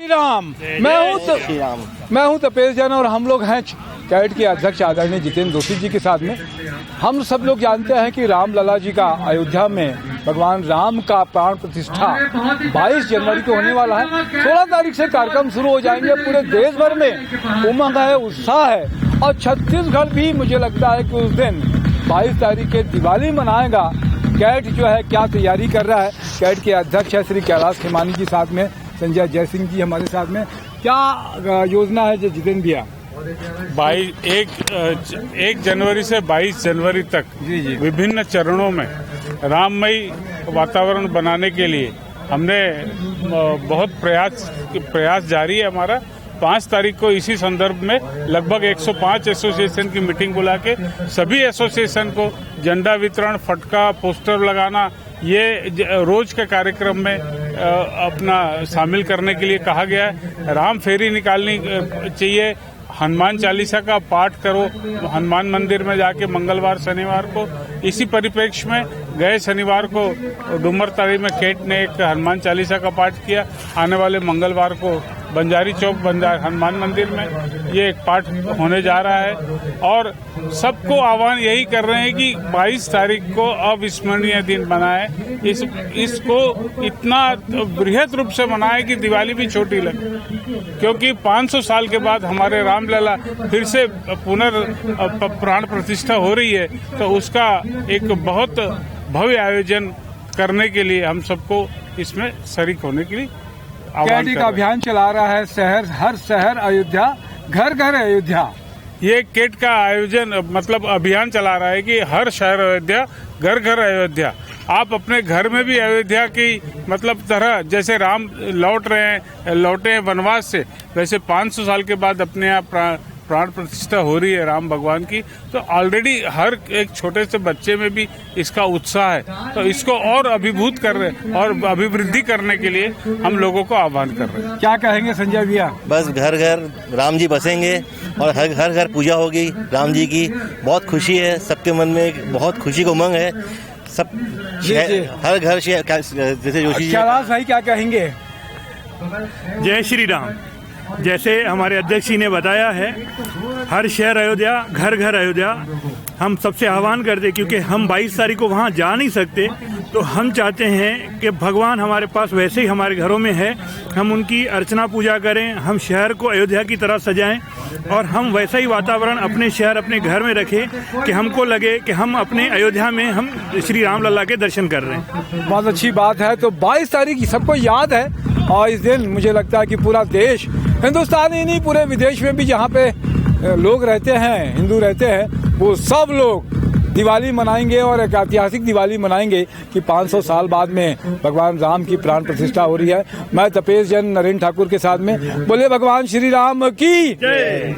राम। मैं हूं तपेश जैन और हम लोग हैं कैट के अध्यक्ष आदरणीय जितेंद्र जोशी जी के साथ में। हम सब लोग जानते हैं कि रामलला जी का अयोध्या में भगवान राम का प्राण प्रतिष्ठा 22 जनवरी को होने वाला है। 16 तारीख से कार्यक्रम शुरू हो जाएंगे। पूरे देश भर में उमंग है, उत्साह है और छत्तीसगढ़ भी मुझे लगता है कि उस दिन 22 तारीख के दिवाली मनाएगा। कैट जो है क्या तैयारी कर रहा है। कैट के अध्यक्ष है श्री कैलाश खेमानी जी, साथ में संजय जयसिंह जी हमारे साथ में। क्या योजना है जितेंद्र भैया? 1 जनवरी से 22 जनवरी तक विभिन्न चरणों में राममयी वातावरण बनाने के लिए हमने बहुत प्रयास जारी है हमारा। 5 तारीख को इसी संदर्भ में लगभग 105 एसोसिएशन की मीटिंग बुला के सभी एसोसिएशन को झंडा वितरण, फटका, पोस्टर लगाना, ये रोज के कार्यक्रम में अपना शामिल करने के लिए कहा गया है। राम फेरी निकालनी चाहिए, हनुमान चालीसा का पाठ करो हनुमान मंदिर में जाके मंगलवार शनिवार को। इसी परिप्रेक्ष्य में गए शनिवार को डुमरताड़ी में कैट ने एक हनुमान चालीसा का पाठ किया। आने वाले मंगलवार को बंजारी चौक हनुमान मंदिर में ये एक पाठ होने जा रहा है। और सबको आह्वान यही कर रहे हैं कि 22 तारीख को अविस्मरणीय दिन मनाए। इसको इतना बृहद रूप से मनाए कि दिवाली भी छोटी लगे, क्योंकि 500 साल के बाद हमारे रामलला फिर से प्राण प्रतिष्ठा हो रही है। तो उसका एक बहुत भव्य आयोजन करने के लिए हम सबको इसमें शरीक होने के लिए कैट का अभियान चला रहा है। हर शहर अयोध्या, घर घर अयोध्या। ये कैट का आयोजन मतलब अभियान चला रहा है कि हर शहर अयोध्या, घर घर अयोध्या। आप अपने घर में भी अयोध्या की मतलब तरह जैसे राम लौटे हैं वनवास से, वैसे 500 साल के बाद अपने यहाँ प्राण प्रतिष्ठा हो रही है राम भगवान की। तो ऑलरेडी हर एक छोटे से बच्चे में भी इसका उत्साह है। तो इसको और अभिभूत कर रहे और अभिवृद्धि करने के लिए हम लोगों को आह्वान कर रहे हैं। क्या कहेंगे संजय भैया? बस घर घर राम जी बसेंगे और हर घर पूजा होगी राम जी की। बहुत खुशी है, सबके मन में बहुत खुशी का उमंग है। सब हर घर जैसे जोशी कैलाश भाई क्या कहेंगे? जय श्री राम। जैसे हमारे अध्यक्ष जी ने बताया है, हर शहर अयोध्या, घर घर अयोध्या। हम सबसे आह्वान करते, क्योंकि हम 22 तारीख को वहाँ जा नहीं सकते, तो हम चाहते हैं कि भगवान हमारे पास वैसे ही हमारे घरों में है। हम उनकी अर्चना पूजा करें, हम शहर को अयोध्या की तरह सजाएं और हम वैसा ही वातावरण अपने शहर, अपने घर में रखें कि हमको लगे कि हम अपने अयोध्या में हम श्री रामलला के दर्शन कर रहे हैं। बहुत अच्छी बात है। तो 22 तारीख सबको याद है और इस दिन मुझे लगता है कि पूरा देश, हिंदुस्तान ही नहीं पूरे विदेश में भी जहाँ पे लोग रहते हैं, हिंदू रहते हैं, वो सब लोग दिवाली मनाएंगे और एक ऐतिहासिक दिवाली मनाएंगे कि 500 साल बाद में भगवान राम की प्राण प्रतिष्ठा हो रही है। मैं तपेश जैन नरेंद्र ठाकुर के साथ में। बोले भगवान श्री राम की जय।